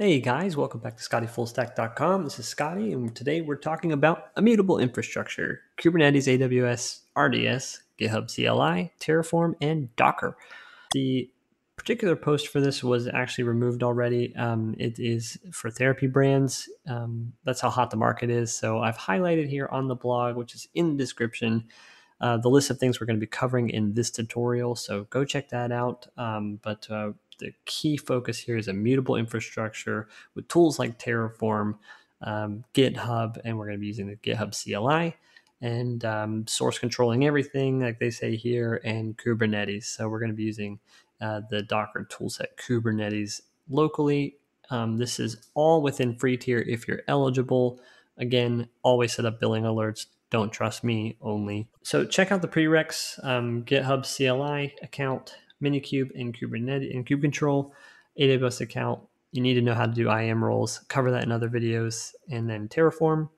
Hey guys, welcome back to ScottyFullStack.com. This is Scotty, and today we're talking about immutable infrastructure, Kubernetes, AWS RDS, GitHub CLI, Terraform, and Docker. The particular post for this was actually removed already. It is for therapy brands. That's how hot the market is. So I've highlighted here on the blog, which is in the description, the list of things we're going to be covering in this tutorial. So go check that out. The key focus here is immutable infrastructure with tools like Terraform, GitHub, and we're going to be using the GitHub CLI and source controlling everything, like they say here, and Kubernetes. So we're going to be using the Docker toolset Kubernetes locally. This is all within free tier if you're eligible. Again, always set up billing alerts. Don't trust me only. So check out the prereqs, GitHub CLI account, minikube and Kubernetes and kube control, AWS account. You need to know how to do IAM roles, cover that in other videos, and then Terraform.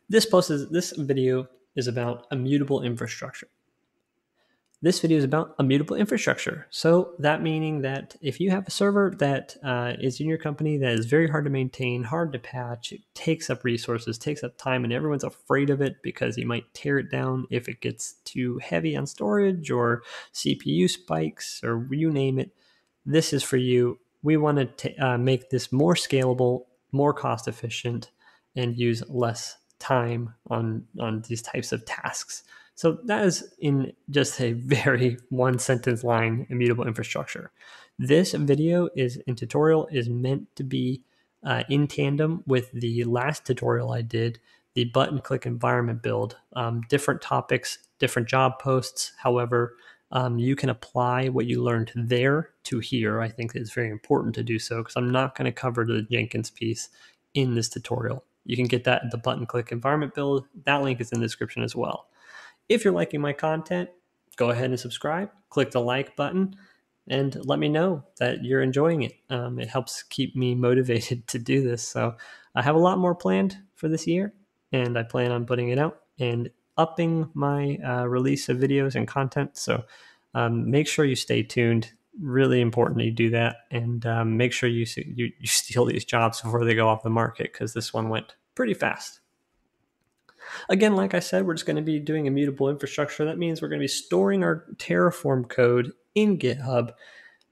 This video is about immutable infrastructure. This video is about immutable infrastructure. So that meaning that if you have a server that is in your company that is very hard to maintain, hard to patch, it takes up resources, takes up time, and everyone's afraid of it because you might tear it down if it gets too heavy on storage or CPU spikes or you name it, this is for you. We want to make this more scalable, more cost efficient, and use less time on these types of tasks. So that is in just a very one sentence line, immutable infrastructure. This video tutorial is meant to be in tandem with the last tutorial I did, the button click environment build, different topics, different job posts. However, you can apply what you learned there to here. I think it's very important to do so because I'm not going to cover the Jenkins piece in this tutorial. You can get that at the button click environment build. That link is in the description as well. If you're liking my content, go ahead and subscribe, click the like button, and let me know that you're enjoying it. It helps keep me motivated to do this. So I have a lot more planned for this year, and I plan on putting it out and upping my release of videos and content. So make sure you stay tuned. Really important you do that, and make sure you steal these jobs before they go off the market, because this one went pretty fast. Again, like I said, we're just going to be doing immutable infrastructure. That means we're going to be storing our Terraform code in GitHub,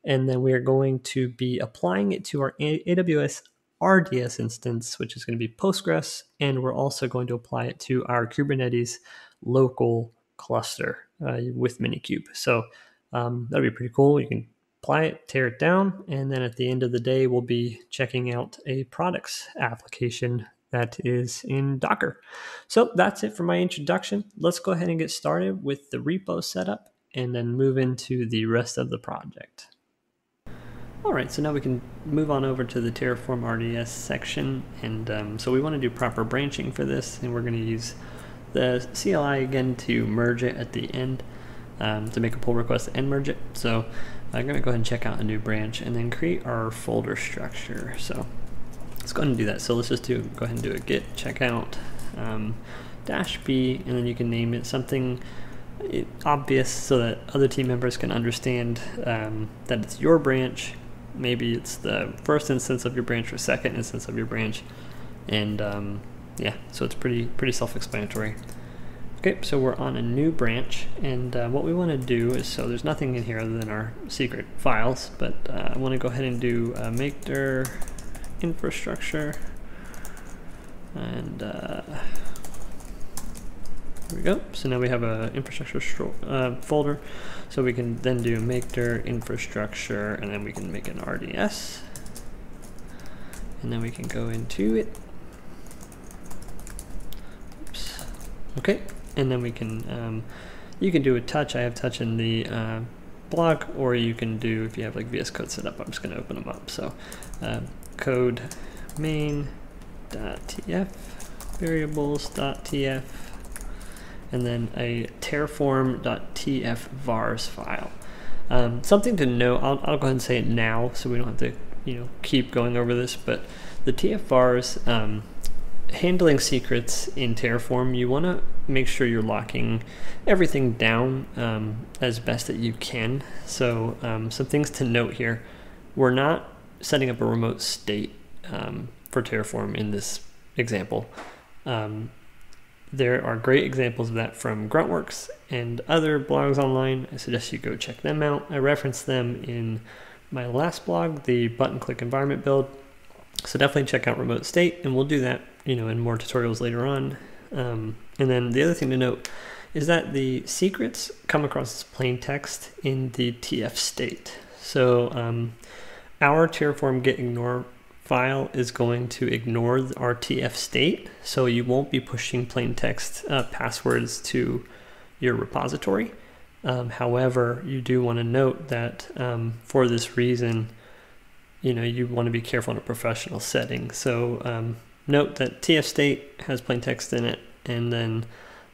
and then we're going to be applying it to our AWS RDS instance, which is going to be Postgres, and we're also going to apply it to our Kubernetes local cluster with minikube. So that'll be pretty cool. You can apply it, tear it down, and then at the end of the day, we'll be checking out a products application that is in Docker. So that's it for my introduction. Let's go ahead and get started with the repo setup and then move into the rest of the project. All right, so now we can move on over to the Terraform RDS section. And so we want to do proper branching for this, and we're going to use the CLI again to merge it at the end, to make a pull request and merge it. So I'm going to go ahead and check out a new branch and then create our folder structure. So let's go ahead and do that. So let's just go ahead and do a git checkout -b, and then you can name it something obvious so that other team members can understand that it's your branch. Maybe it's the first instance of your branch or second instance of your branch, and yeah, so it's pretty self-explanatory. Okay, so we're on a new branch, and what we want to do is, so there's nothing in here other than our secret files, but I want to go ahead and do make dir infrastructure, and here we go. So now we have a infrastructure folder, so we can then do make dir infrastructure, and then we can make an RDS, and then we can go into it. Oops. Okay, and then we can you can do a touch. I have touch in the blog, or you can do, if you have like VS Code set up, I'm just going to open them up. So code main.tf, variables.tf, and then a terraform.tf vars file. Something to note, I'll go ahead and say it now so we don't have to keep going over this, but the tf vars, handling secrets in Terraform, you want to make sure you're locking everything down as best that you can. So some things to note here: we're not setting up a remote state for Terraform in this example. There are great examples of that from Gruntworks and other blogs online. I suggest you go check them out. I referenced them in my last blog, the button click environment build. So definitely check out remote state, and we'll do that, in more tutorials later on. And then the other thing to note is that the secrets come across as plain text in the TF state. So our Terraform get ignore file is going to ignore our TF state, so you won't be pushing plain text passwords to your repository. However, you do want to note that for this reason, you want to be careful in a professional setting. So note that TF state has plain text in it, and then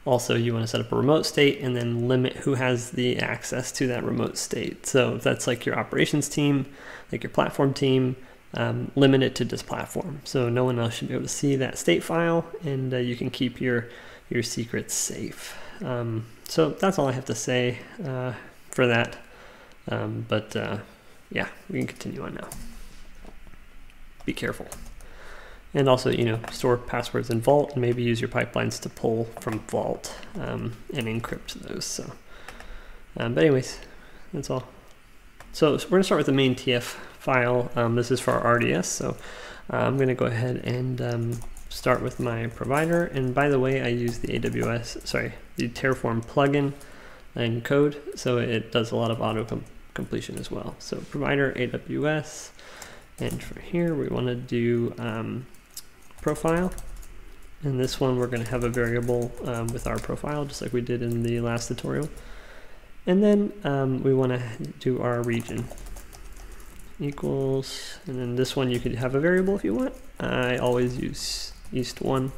also you want to set up a remote state and then limit who has the access to that remote state. So if that's like your operations team, like your platform team, limit it to just platform. So no one else should be able to see that state file, and you can keep your secrets safe. So that's all I have to say for that. Yeah, we can continue on now. Be careful. And also, store passwords in Vault, and maybe use your pipelines to pull from Vault and encrypt those. So, but anyways, that's all. So we're going to start with the main TF file. This is for our RDS. So I'm going to go ahead and start with my provider. And by the way, I use the the Terraform plugin in code, so it does a lot of auto completion as well. So provider AWS, and for here we want to do profile. And this one we're going to have a variable with our profile, just like we did in the last tutorial. And then we want to do our region equals, and then this one you could have a variable if you want. I always use East 1,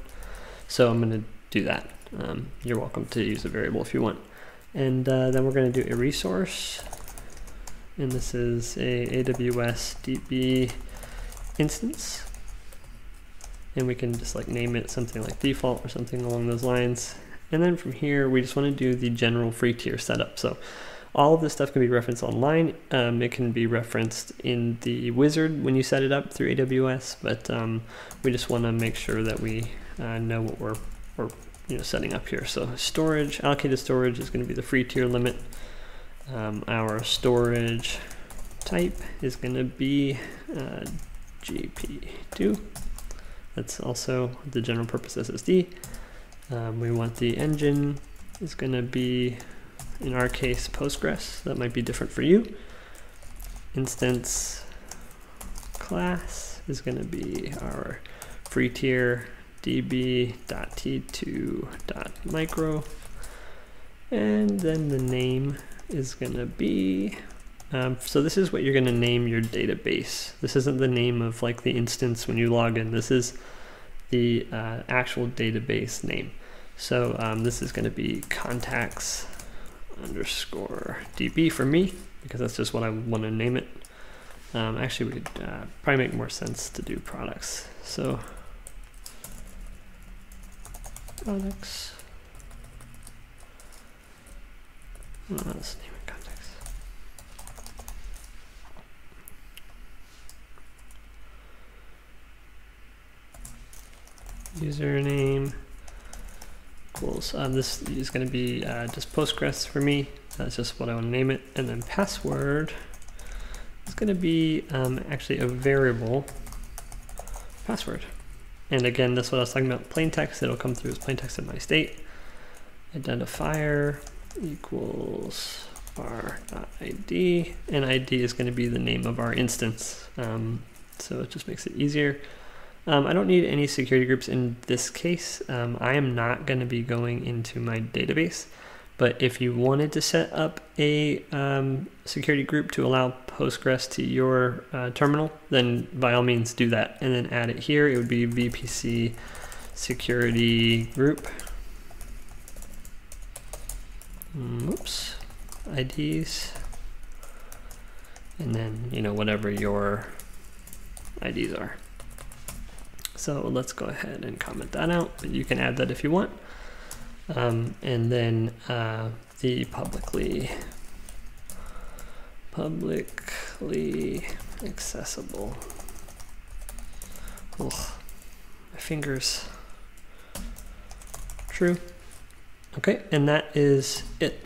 so I'm going to do that. You're welcome to use a variable if you want. And then we're going to do a resource, and this is a AWS DB instance, and we can just like name it something like default or something along those lines. And then from here we just want to do the general free tier setup. So all of this stuff can be referenced online. It can be referenced in the wizard when you set it up through AWS, but we just want to make sure that we know what we're setting up here. So storage, allocated storage is going to be the free tier limit. Our storage type is going to be GP2. That's also the general purpose SSD. We want the engine is going to be, in our case, Postgres. That might be different for you. Instance class is going to be our free tier db.t2.micro, and then the name is going to be so this is what you're going to name your database. This isn't the name of like the instance when you log in. This is the actual database name. So this is going to be contacts_db for me, because that's just what I want to name it. Actually, we could probably make more sense to do products. So products. Let's name it contacts. Username equals, this is going to be just Postgres for me. That's just what I want to name it. And then password is going to be actually a variable password. And again, that's what I was talking about, plain text. It'll come through as plain text in my state. Identifier equals var.id, and ID is going to be the name of our instance. So it just makes it easier. I don't need any security groups in this case. I am not going to be going into my database, but if you wanted to set up a security group to allow Postgres to your terminal, then by all means do that, and then add it here. It would be VPC security group. Oops, IDs, and then whatever your IDs are. So let's go ahead and comment that out, but you can add that if you want. And then the publicly accessible. Ugh, my fingers. True. Okay, and that is it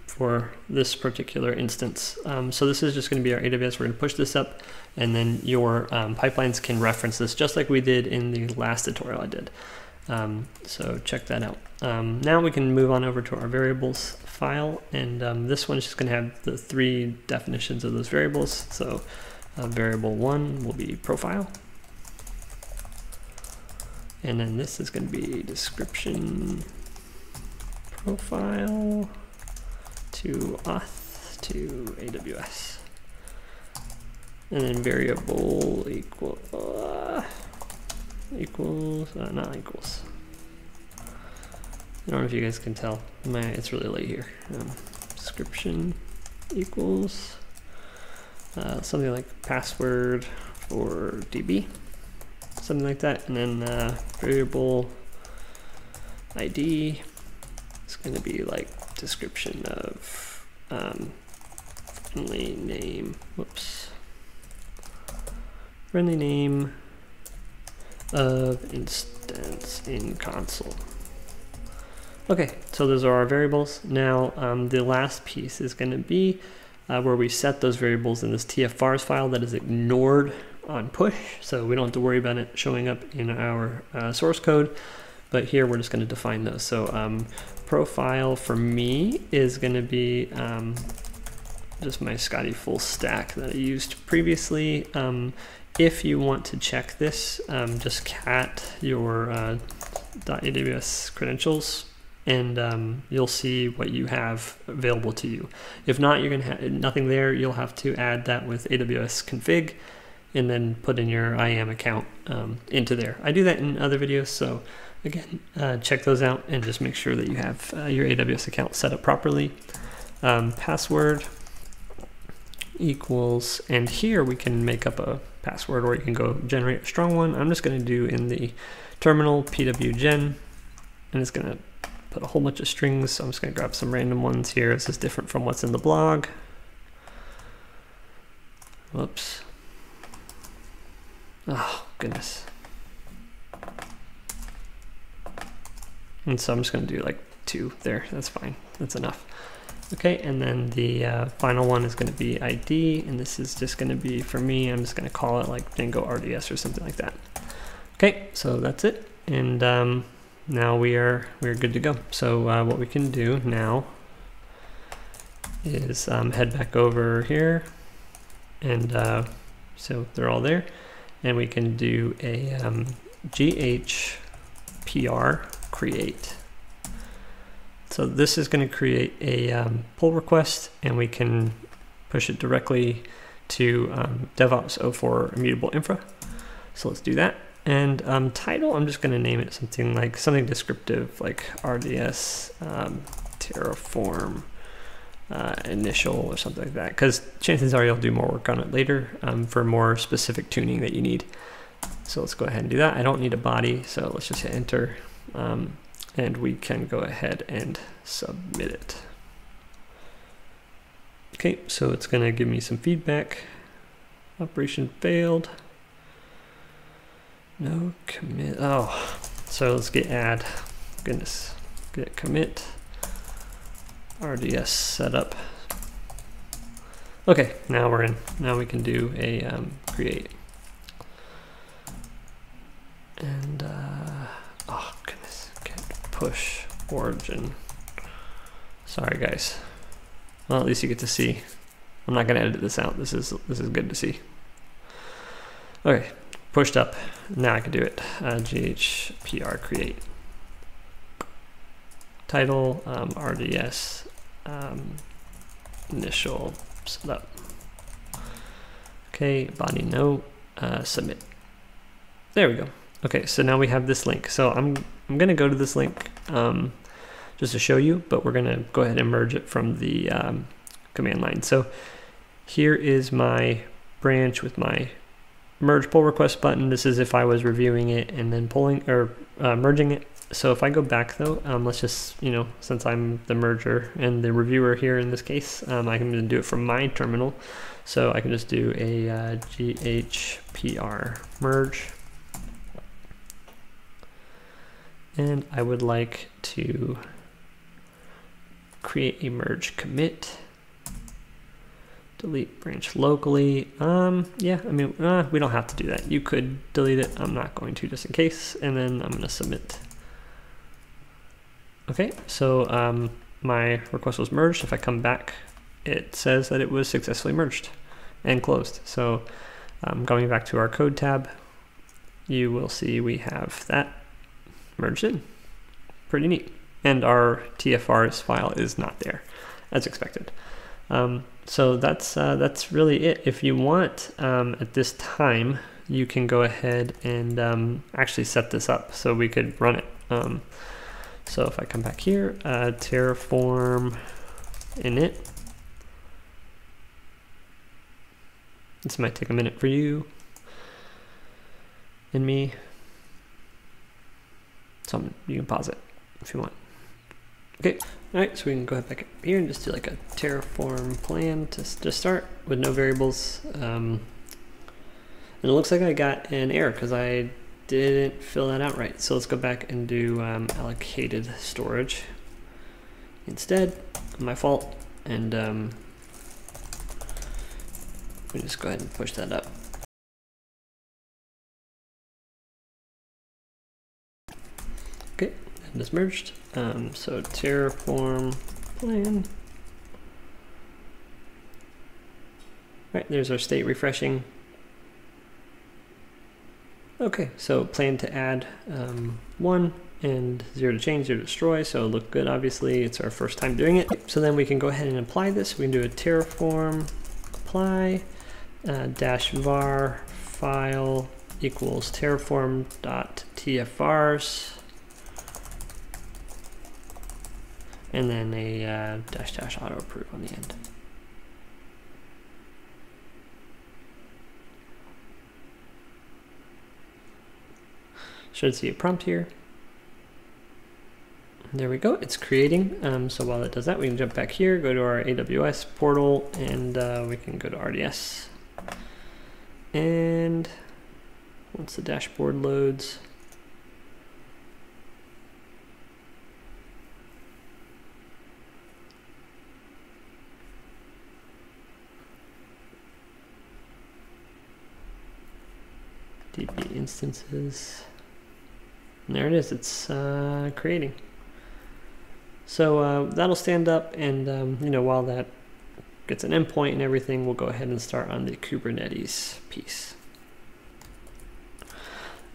for this particular instance. So this is just going to be our AWS. We're going to push this up, and then your pipelines can reference this just like we did in the last tutorial I did. So check that out. Now we can move on over to our variables file, and this one is just going to have the 3 definitions of those variables. So variable 1 will be profile, and then this is going to be description profile to auth to AWS, and then variable not equals. I don't know if you guys can tell. It's really late here. Description equals something like password for DB, something like that, and then variable ID is going to be like description of friendly name. Whoops. Friendly name of instance in console. Okay, so those are our variables. Now the last piece is going to be where we set those variables in this TFVars file that is ignored on push, so we don't have to worry about it showing up in our source code, but here we're just going to define those. So profile for me is going to be just my Scotty full stack that I used previously. If you want to check this, just cat your .aws credentials, and you'll see what you have available to you. If not, you're going to have nothing there. You'll have to add that with AWS config, and then put in your IAM account into there. I do that in other videos, so again, check those out and just make sure that you have your AWS account set up properly. Password equals, and here we can make up a password, or you can go generate a strong one. I'm just going to do in the terminal pwgen, and it's going to put a whole bunch of strings. So I'm just going to grab some random ones here. This is different from what's in the blog. Whoops. Oh, goodness. And so I'm just going to do like 2 there. That's fine. That's enough. Okay, and then the final one is going to be ID, and this is just going to be, for me, I'm just going to call it like Django RDS or something like that. Okay, so that's it, and now we're good to go. So what we can do now is head back over here, and so they're all there, and we can do a GHPR create. So this is going to create a pull request, and we can push it directly to DevOps 04 Immutable Infra. So let's do that. And title, I'm just going to name it something descriptive, like RDS Terraform initial or something like that, because chances are you'll do more work on it later for more specific tuning that you need. So let's go ahead and do that. I don't need a body, so let's just hit enter. And we can go ahead and submit it. Okay, so it's going to give me some feedback. Operation failed. No commit. Oh, so let's get add. Goodness, get commit. RDS setup. Okay, now we're in. Now we can do a create. And oh goodness, push origin. Sorry guys. Well, at least you get to see. I'm not gonna edit this out. This is good to see. Okay, pushed up. Now I can do it. GHPR create. Title RDS initial setup. Okay, body no. Submit. There we go. Okay, so now we have this link. So I'm gonna go to this link just to show you, but we're gonna go ahead and merge it from the command line. So here is my branch with my merge pull request button. This is if I was reviewing it and then pulling or merging it. So if I go back though, let's just, since I'm the merger and the reviewer here in this case, I can do it from my terminal. So I can just do a GHPR merge. And I would like to create a merge commit. Delete branch locally. Yeah, I mean, we don't have to do that. You could delete it. I'm not going to, just in case. And then I'm going to submit. Okay, so my request was merged. If I come back, it says that it was successfully merged and closed. So going back to our code tab, you will see we have that merged in. Pretty neat. And our TFRs file is not there, as expected. So that's really it. If you want, at this time, you can go ahead and actually set this up so we could run it. So if I come back here, Terraform init. This might take a minute for you and me. So you can pause it if you want. Okay, all right, so we can go ahead back up here and just do like a Terraform plan to start with no variables. And it looks like I got an error because I didn't fill that out right. So let's go back and do allocated storage instead. My fault. And we just go ahead and push that up. Okay, and it's merged. So Terraform plan. Right, there's our state refreshing. Okay, so plan to add 1 and 0 to change, 0 to destroy, so it looked good, obviously. It's our first time doing it. So then we can go ahead and apply this. We can do a Terraform apply dash var file equals terraform.tfrs, and then a dash dash auto approve on the end. Should see a prompt here. There we go, it's creating. So while it does that, we can jump back here, go to our AWS portal, and we can go to RDS. And once the dashboard loads, DB instances. And there it is, it's creating. So that'll stand up, and you know, while that gets an endpoint and everything, we'll go ahead and start on the Kubernetes piece.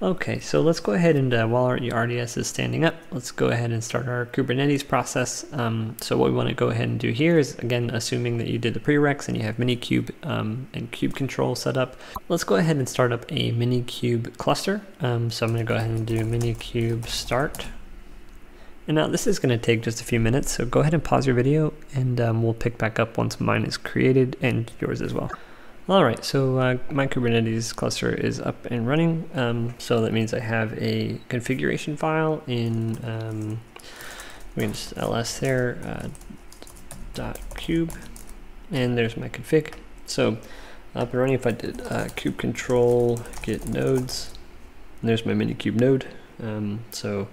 Okay, so let's go ahead and while our RDS is standing up, let's go ahead and start our Kubernetes process. So what we want to go ahead and do here is, again, assuming that you did the prereqs and you have minikube and kube control set up, let's go ahead and start up a minikube cluster. So I'm going to go ahead and do minikube start. And now this is going to take just a few minutes, so go ahead and pause your video, and we'll pick back up once mine is created and yours as well. Alright, so my Kubernetes cluster is up and running, so that means I have a configuration file in, we can just ls there, .kube, and there's my config. So up and running, if I did kube control git nodes, and there's my minikube node, so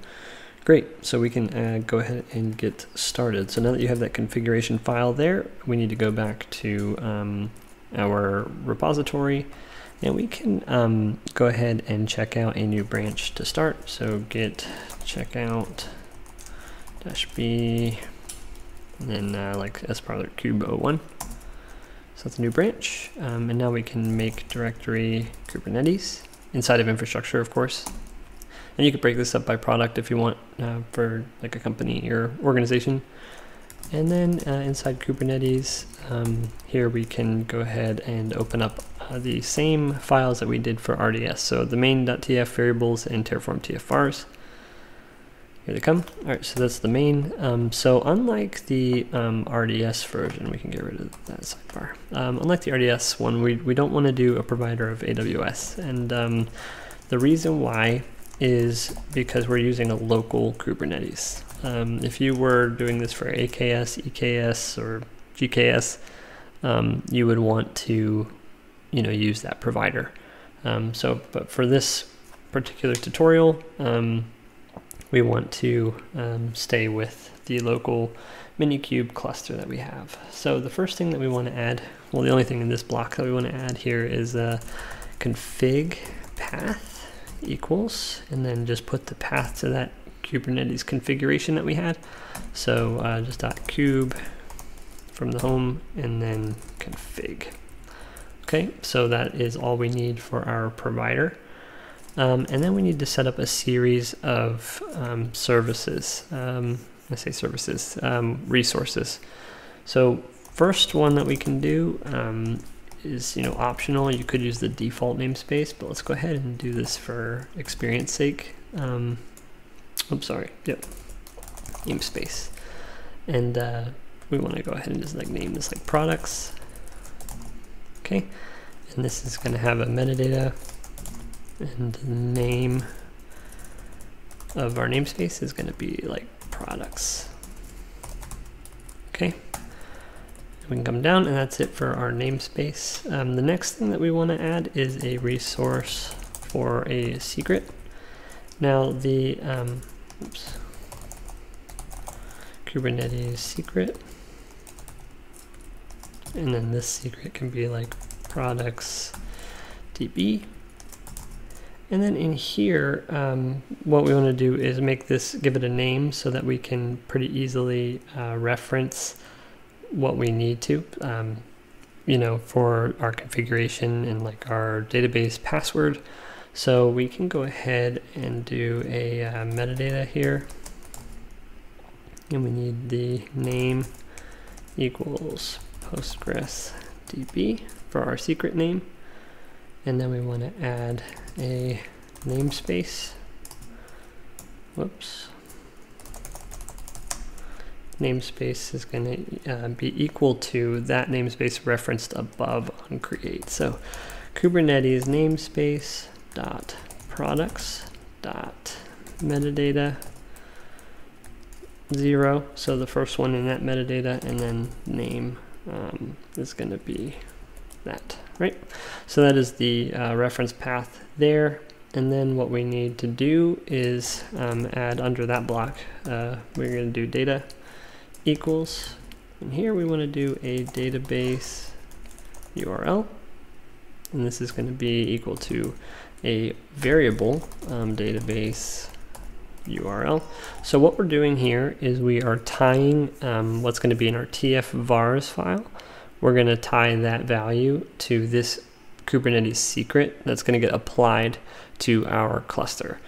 great, so we can go ahead and get started. So now that you have that configuration file there, we need to go back to our repository, and we can go ahead and check out a new branch to start. So git checkout -b, and then like as part of kube 01. So that's a new branch, and now we can make directory Kubernetes inside of infrastructure, of course. And you could break this up by product if you want, for like a company or organization. And then inside Kubernetes, here we can go ahead and open up the same files that we did for RDS. So the main.tf variables and Terraform TFRs. Here they come. All right, so that's the main. So unlike the RDS version, we can get rid of that sidebar. Unlike the RDS one, we don't want to do a provider of AWS. And the reason why is because we're using a local Kubernetes. If you were doing this for AKS, EKS, or GKS, you would want to, use that provider. But for this particular tutorial, we want to stay with the local minikube cluster that we have. So the first thing that we want to add, well, the only thing in this block that we want to add here is a config path equals, and then just put the path to that Kubernetes configuration that we had. So just .kube from the home and then config. Okay, so that is all we need for our provider. And then we need to set up a series of services. I say services, resources. So first one that we can do is optional. You could use the default namespace, but let's go ahead and do this for experience sake. Namespace, and we want to go ahead and just name this products. Okay, and this is going to have a metadata, and the name of our namespace is going to be products. Okay, we can come down, and that's it for our namespace. The next thing that we want to add is a resource for a secret. Now the Kubernetes secret, and then this secret can be products DB. And then in here, what we want to do is give it a name so that we can pretty easily reference what we need to, for our configuration and our database password. So we can go ahead and do a metadata here, and we need the name equals Postgres DB for our secret name. And then we want to add a namespace. Whoops. Namespace is going to be equal to that namespace referenced above on create. So Kubernetes namespace dot products dot metadata 0. So the first one in that metadata, and then name is going to be that, right? So that is the reference path there. And then what we need to do is add under that block, we're going to do data equals, and here we want to do a database URL, and this is going to be equal to a variable database URL. So what we're doing here is we are tying what's going to be in our TF vars file. We're going to tie that value to this Kubernetes secret that's going to get applied to our cluster.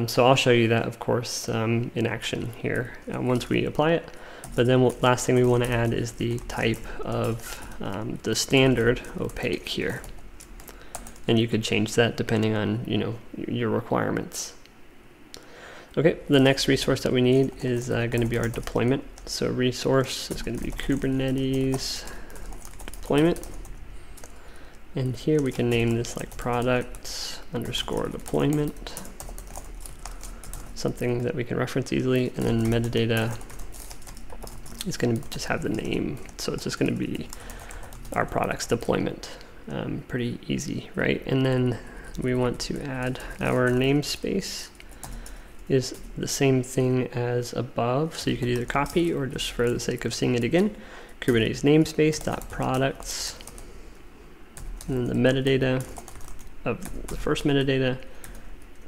So I'll show you that, of course, in action here once we apply it. But then last thing we want to add is the type of the standard opaque here. And you could change that depending on your requirements. Okay, the next resource that we need is going to be our deployment. So resource is going to be Kubernetes deployment. And here we can name this products _ deployment, something that we can reference easily. And then metadata is going to just have the name. So it's just going to be our products deployment. Pretty easy, right? And then we want to add our namespace is the same thing as above. So you could either copy or just for the sake of seeing it again, Kubernetes namespace dot products, and then the metadata of the first metadata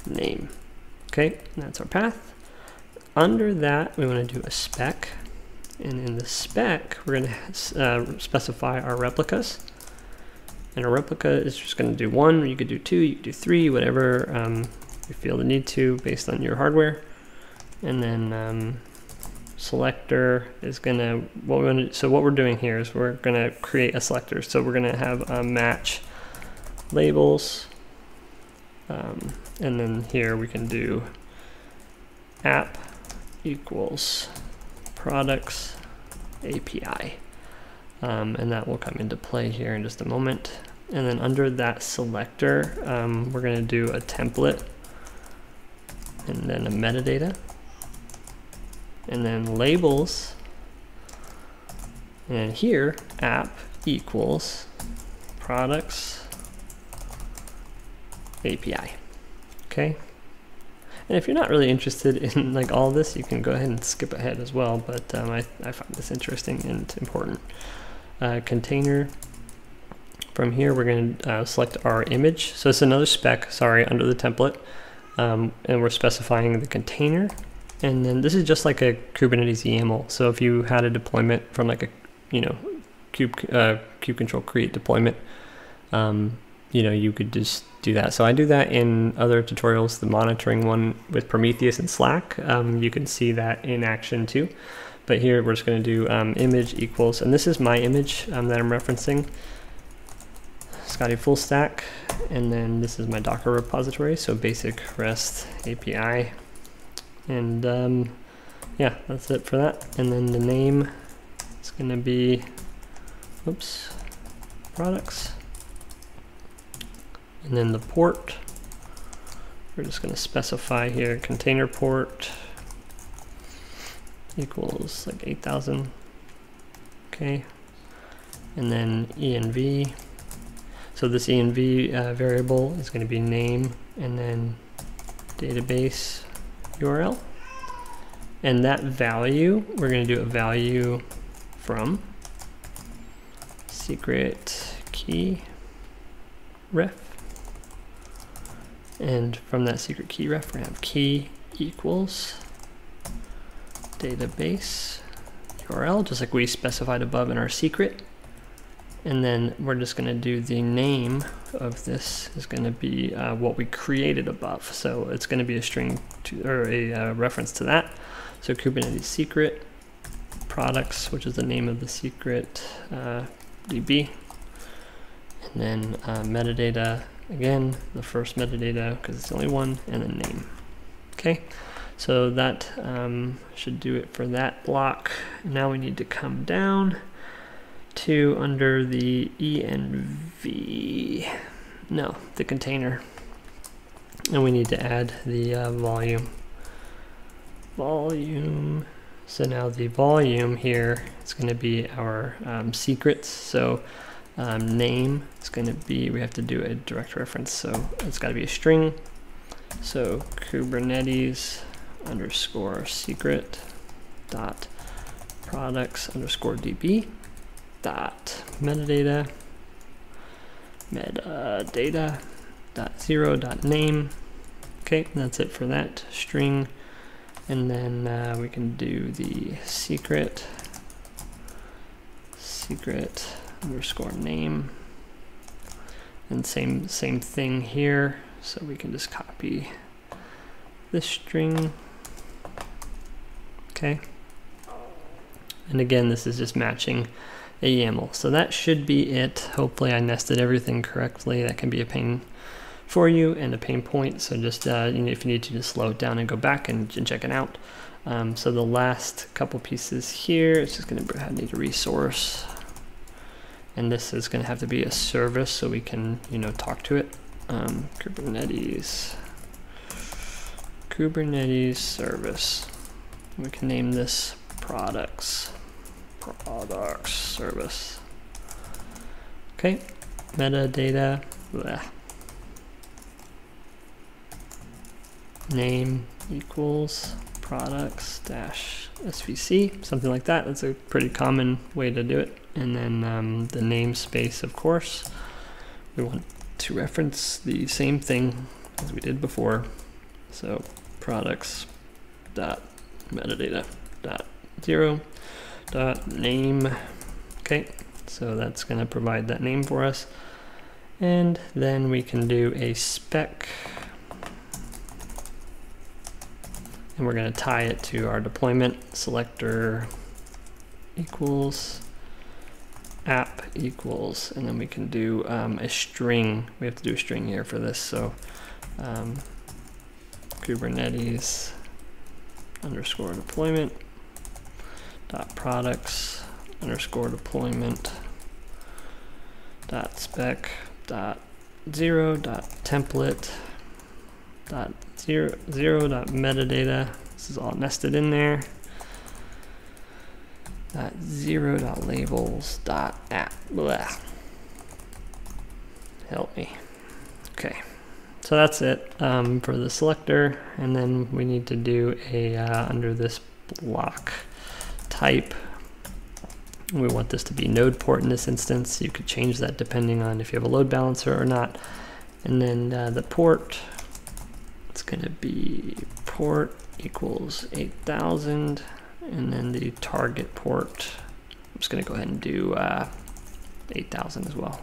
name. Okay, and that's our path. Under that, we want to do a spec, and in the spec, we're going to specify our replicas. And a replica is just going to do 1, or you could do 2, you could do 3, whatever you feel the need to based on your hardware. And then selector is going to, so what we're doing here is we're going to create a selector. So we're going to have match labels. And then here we can do app equals products API. And that will come into play here in just a moment. And then under that selector, we're going to do a template, and then a metadata, and then labels, and here app equals products API. Okay. And if you're not really interested in like all this, you can go ahead and skip ahead as well. But I find this interesting and important. Container. From here, we're going to select our image. So it's another spec, sorry, under the template. And we're specifying the container. And then this is just like a Kubernetes YAML. So if you had a deployment from like a, kube control create deployment, you could just do that. So I do that in other tutorials, the monitoring one with Prometheus and Slack. You can see that in action too. But here we're just going to do image equals, and this is my image that I'm referencing, Scotty full stack, and then this is my Docker repository, so basic REST API, and yeah, that's it for that. And then the name is going to be, products, and then the port, we're just going to specify here container port equals like 8000, okay, and then env. So this env variable is going to be name and then database URL. And that value, we're going to do a value from secret key ref. And from that secret key ref, we're going to have key equals database URL, just like we specified above in our secret. And then we're just going to do the name of this is going to be what we created above. So it's going to be a string to, or a reference to that. So Kubernetes secret products, which is the name of the secret DB. And then metadata, again, the first metadata because it's the only one, and then name. Okay, so that should do it for that block. Now we need to come down to under the env, the container, and we need to add the volume. So now the volume here is going to be our secrets. So name is going to be, we have to do a direct reference, so it's got to be a string. So Kubernetes underscore secret dot products underscore DB dot metadata dot 0 dot name. Okay, that's it for that string. And then we can do the secret underscore name, and same thing here. So we can just copy this string. Okay, and again, this is just matching a YAML. So that should be it. Hopefully I nested everything correctly. That can be a pain for you and a pain point. So just if you need to, just slow it down and go back and check it out. So the last couple pieces here, it's just going to need a resource, and this is going to have to be a service so we can talk to it. Kubernetes service. We can name this products service. Okay, metadata, name equals products dash svc, something like that. That's a pretty common way to do it. And then the namespace, of course, we want to reference the same thing as we did before. So products dot metadata dot 0 dot name. Okay, so that's going to provide that name for us. And then we can do a spec, and we're going to tie it to our deployment. Selector equals app equals, and then we can do a string. We have to do a string here for this. So Kubernetes underscore deployment dot products underscore deployment dot spec dot 0 dot template dot 0 dot metadata. This is all nested in there. 0.labels.app. Blah. Help me. Okay, so that's it for the selector, and then we need to do a under this block type. We want this to be node port in this instance. You could change that depending on if you have a load balancer or not. And then the port, it's going to be port equals 8000, and then the target port, I'm just going to go ahead and do 8000 as well,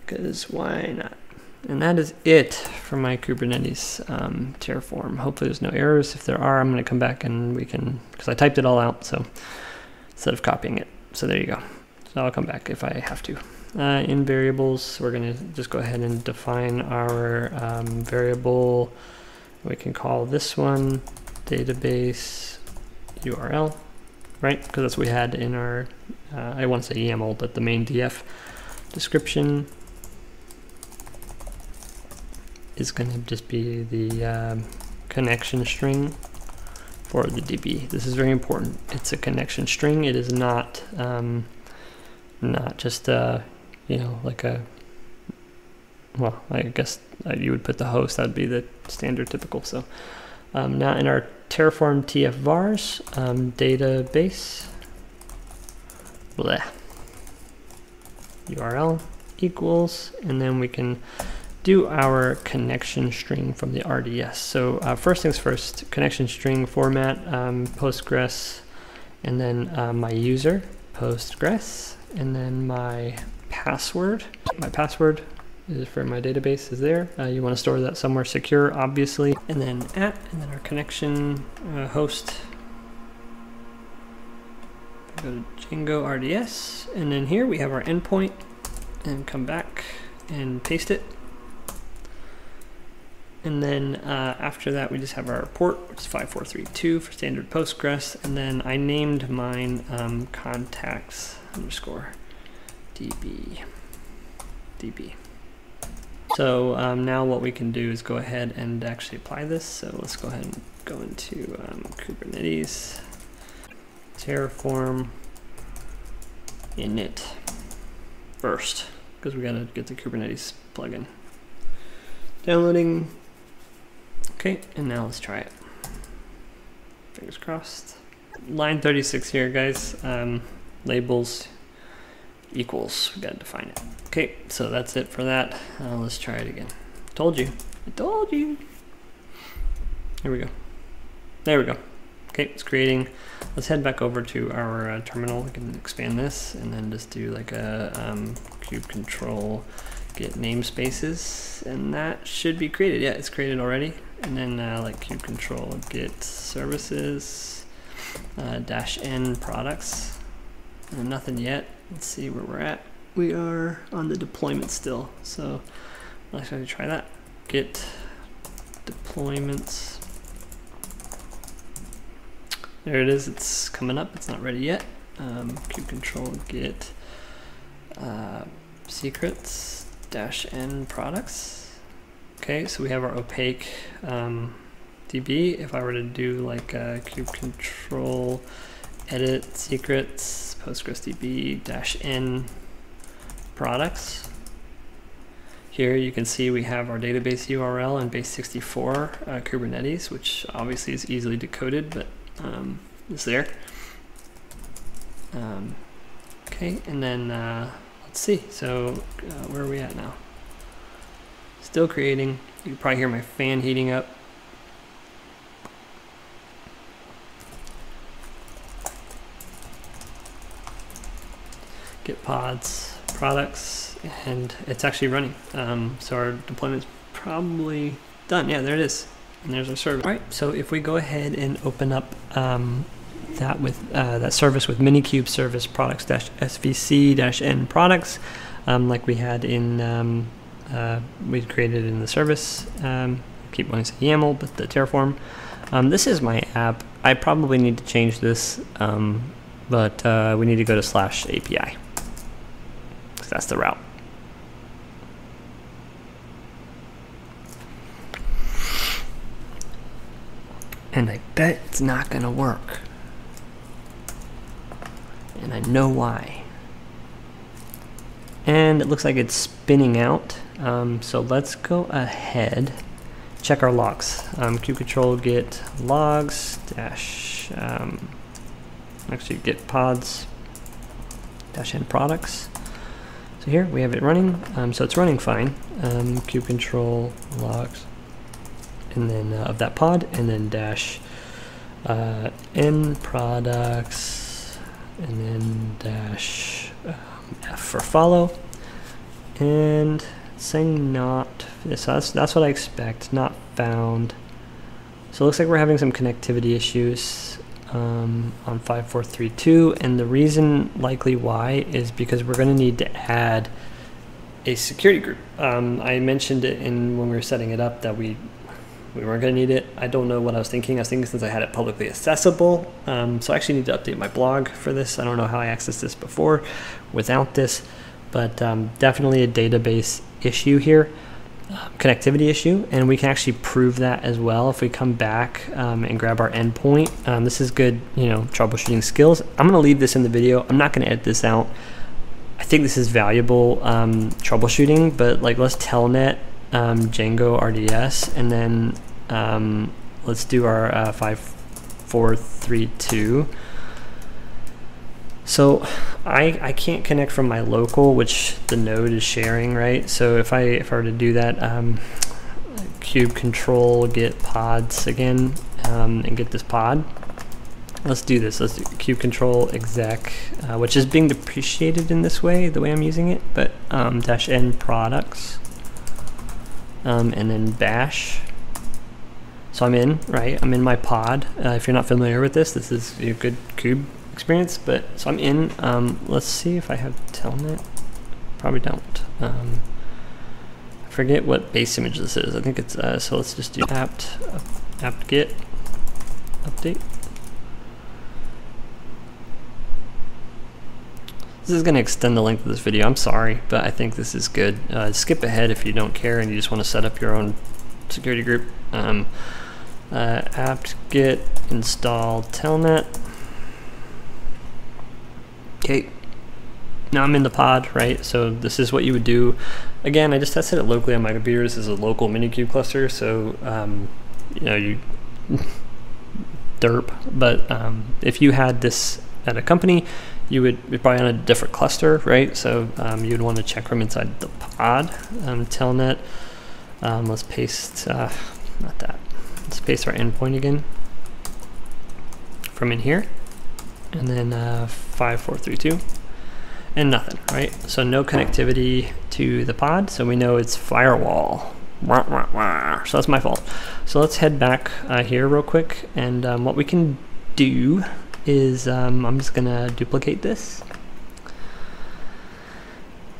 because why not? And that is it for my Kubernetes Terraform. Hopefully there's no errors. If there are, I'm going to come back and we can, because I typed it all out, so instead of copying it. So there you go. So I'll come back if I have to. In variables, we're going to just go ahead and define our variable. We can call this one database URL, right? Because that's what we had in our, I want to say YAML, but the main DF description is going to just be the connection string for the DB. This is very important. It's a connection string. It is not just you know, like a, well, I guess you would put the host. That would be the standard typical. So now in our Terraform TF vars database blah, URL equals, and then we can do our connection string from the RDS. So first things first, connection string format, Postgres, and then my user, Postgres, and then my password. My password is for my database is there. You want to store that somewhere secure, obviously. And then and then our connection host. Go to Django RDS, and then here we have our endpoint, and come back and paste it. And then after that, we just have our port, which is 5432 for standard Postgres. And then I named mine contacts _ DB. So now what we can do is go ahead and actually apply this. So let's go ahead and go into Kubernetes, Terraform, init first, because we got to get the Kubernetes plugin. Downloading. Okay, and now let's try it. Fingers crossed. Line 36 here, guys. Labels equals. We gotta define it. Okay, so that's it for that. Let's try it again. Told you. I told you. Here we go. There we go. Okay, it's creating. Let's head back over to our terminal. We can expand this and then just do like a kube control get namespaces, and that should be created. Yeah, it's created already. And then like kube control get services -n products. Nothing yet. Let's see where we're at. We are on the deployment still, so let's actually try that. Get deployments. There it is. It's coming up. It's not ready yet. Kube control get secrets -n products. Okay, so we have our opaque DB. If I were to do like kube control edit secrets Postgres DB -n products. Here you can see we have our database URL and base 64 Kubernetes, which obviously is easily decoded, but it's there. Okay, and then let's see. So where are we at now? Still creating. You can probably hear my fan heating up. Get pods, products, and it's actually running. So our deployment's probably done. Yeah, there it is. And there's our service. All right, so if we go ahead and open up that with that service with minikube service products -svc-n products, like we had in we created in the service. Keep wanting to say YAML, but the Terraform. This is my app. I probably need to change this, but we need to go to /API. That's the route. And I bet it's not gonna work. and I know why. And it looks like it's spinning out. So let's go ahead, check our logs. Kube control git logs dash, actually git pods dash n products. So here we have it running. So it's running fine. Kube control logs, and then of that pod, and then dash n products, and then dash F for follow, and saying not, so that's what I expect, not found. So it looks like we're having some connectivity issues on 5432, and the reason likely why is because we're going to need to add a security group. I mentioned it when we were setting it up that we weren't going to need it. I don't know what I was thinking. I was thinking since I had it publicly accessible. So I actually need to update my blog for this. I don't know how I accessed this before without this, but definitely a database issue here, connectivity issue, and we can actually prove that as well if we come back and grab our endpoint. This is good, troubleshooting skills. I'm going to leave this in the video. I'm not going to edit this out. I think this is valuable troubleshooting, but like let's telnet Django RDS, and then let's do our 5432. So I can't connect from my local, which the node is sharing, right? So if I were to do that, kube control git pods again, and get this pod. Let's do this. Let's do kube control exec, which is being depreciated in this way, the way I'm using it, but dash n products, and then bash. So I'm in, right? I'm in my pod. If you're not familiar with this, this is a good kube experience, but so I'm in. Let's see if I have telnet. Probably don't. I forget what base image this is. I think it's so let's just do apt get update. This is going to extend the length of this video. I'm sorry, but I think this is good. Skip ahead if you don't care and you just want to set up your own security group. Apt get install telnet. Okay, now I'm in the pod, right? So this is what you would do. Again, I just tested it locally on my computer. This is a local minikube cluster, so you derp. But if you had this at a company, you would be probably on a different cluster, right? So you'd want to check from inside the pod. Telnet. Let's paste not that. Let's paste our endpoint again from in here, and then 5432, and nothing, right? So no connectivity to the pod, so we know it's firewall. So that's my fault. So let's head back here real quick, and what we can do is I'm just gonna duplicate this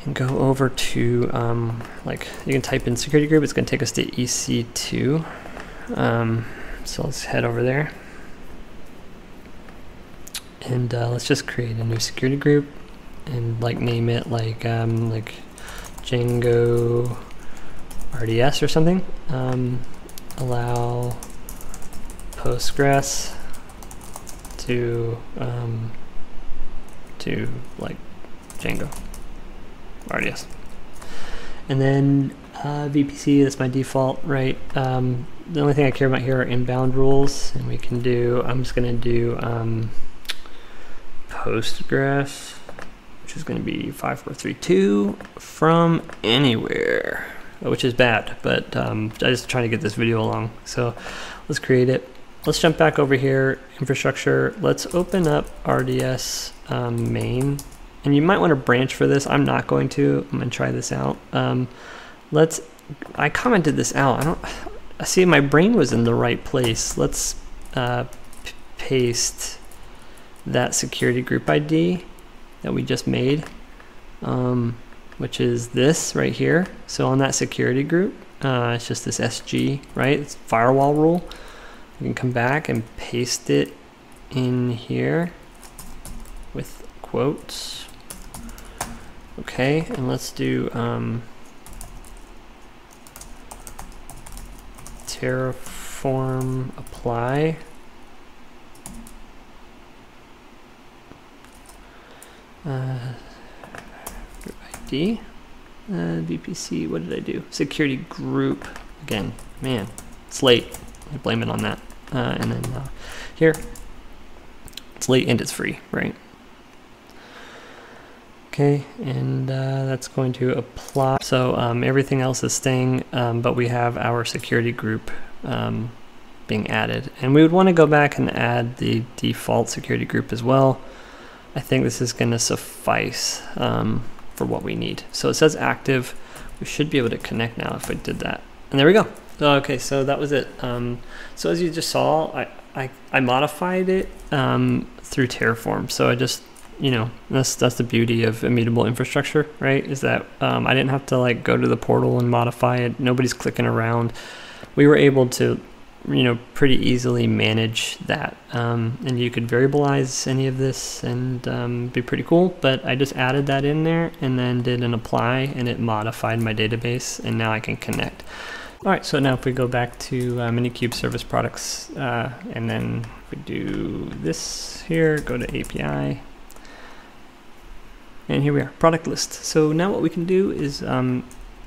and go over to like you can type in security group. It's gonna take us to EC2. So let's head over there, and let's just create a new security group and like name it like Django RDS or something. Allow Postgres to like Django RDS, and then VPC, that's my default, right? The only thing I care about here are inbound rules, and we can do, I'm just going to do Postgres, which is going to be 5432 from anywhere, which is bad, but I'm just trying to get this video along. So let's create it. Let's jump back over here, infrastructure. Let's open up RDS main, and you might want to branch for this. I'm not going to. I'm going to try this out. I commented this out. I see my brain was in the right place. Let's paste that security group ID that we just made, which is this right here. So on that security group, it's just this SG, right? It's firewall rule. We can come back and paste it in here with quotes. Okay, and let's do Terraform apply. group ID, VPC, what did I do? Security group, again, man, it's late, I blame it on that. And then here, it's late and it's free, right? Okay, and that's going to apply. So everything else is staying, but we have our security group being added. And we would want to go back and add the default security group as well. I think this is going to suffice for what we need. So it says active. We should be able to connect now if we did that. And there we go. Okay, so that was it. So as you just saw, I modified it through Terraform. So I just, you know, that's the beauty of immutable infrastructure, right? Is that I didn't have to like go to the portal and modify it. Nobody's clicking around. We were able to, you know, pretty easily manage that, and you could variabilize any of this and be pretty cool. But I just added that in there and then did an apply, and it modified my database, and now I can connect. All right, so now if we go back to minikube service products, and then if we do this here, go to API, and here we are, product list. So now what we can do is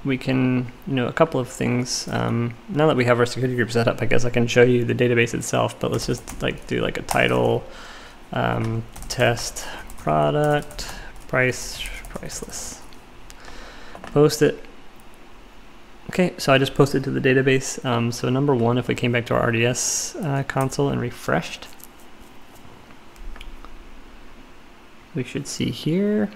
we can, you know, a couple of things. Now that we have our security group set up, I guess I can show you the database itself, but let's just like do like a title, test product, priceless, post it. Okay, so I just posted to the database. So number one, if we came back to our RDS console and refreshed, we should see here,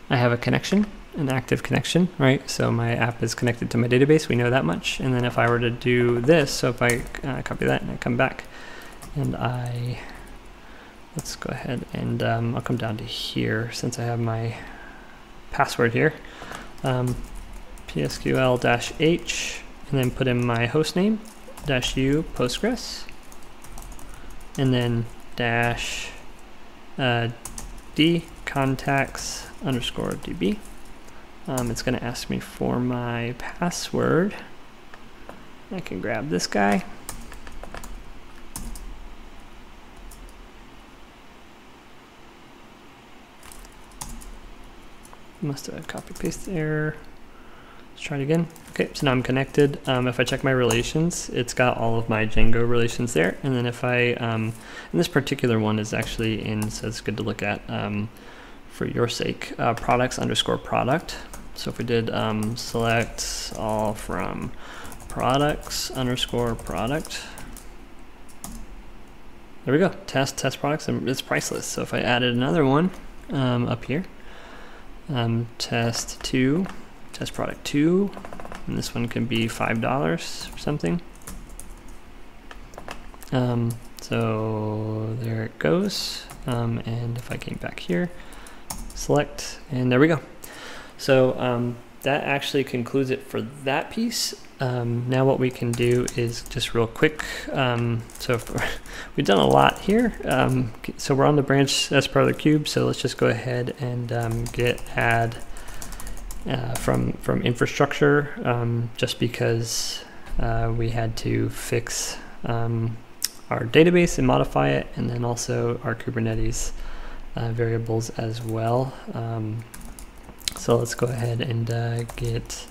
I have a connection, an active connection, right? So my app is connected to my database, we know that much. And then if I were to do this, so if I copy that and I come back and let's go ahead and I'll come down to here since I have my password here, psql-h, and then put in my host name, -u Postgres, and then -d contacts _db. It's going to ask me for my password. I can grab this guy. Must have copy paste error. Let's try it again. Okay, so now I'm connected. If I check my relations, it's got all of my Django relations there. And then if I, and this particular one is actually in, so it's good to look at for your sake, products _product. So if we did select all from products _product, there we go, test products, and it's priceless. So if I added another one up here, test product 2, and this one can be $5 or something. So there it goes. And if I came back here, select, and there we go. So that actually concludes it for that piece. Now what we can do is just real quick. So we've done a lot here. So we're on the branch as part of the kube. So let's just go ahead and git add from infrastructure, just because we had to fix our database and modify it, and then also our Kubernetes variables as well. So let's go ahead and git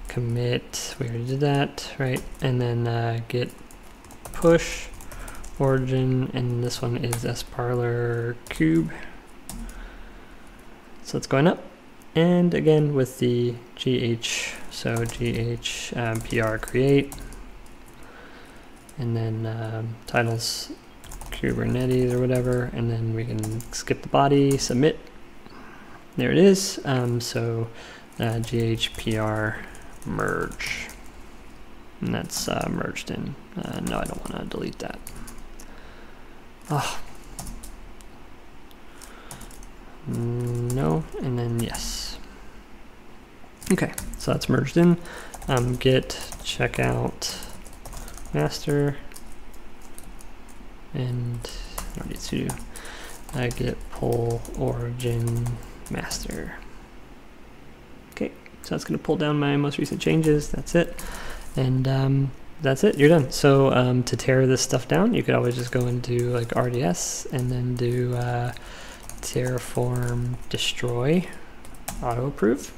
commit, we already did that, right? And then git push origin, and this one is sparler kube. So it's going up, and again with the gh, so gh pr create, and then titles Kubernetes or whatever, and then we can skip the body, submit. There it is. So ghpr merge, and that's merged in. No, I don't want to delete that. Oh. No, and then yes. Okay, so that's merged in. Git checkout master, and I need to git pull origin master. Okay, so that's going to pull down my most recent changes. That's it. And that's it. You're done. So to tear this stuff down, you could always just go into like RDS and then do Terraform destroy auto approve.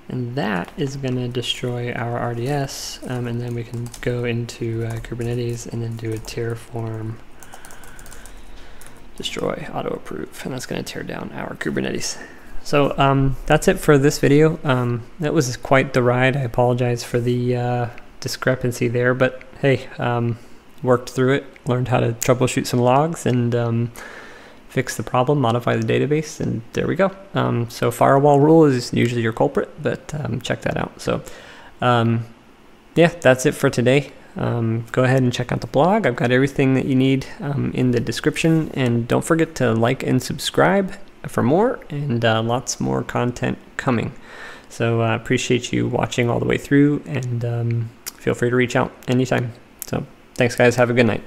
And that is going to destroy our RDS, and then we can go into Kubernetes and then do a Terraform destroy auto approve, and that's going to tear down our Kubernetes. So that's it for this video. That was quite the ride. I apologize for the discrepancy there, but hey, worked through it, learned how to troubleshoot some logs, and fix the problem, modify the database, and there we go. So firewall rule is usually your culprit, but check that out. So yeah, that's it for today. Go ahead and check out the blog. I've got everything that you need in the description, and don't forget to like and subscribe for more, and lots more content coming. So I appreciate you watching all the way through, and feel free to reach out anytime. So thanks guys, have a good night.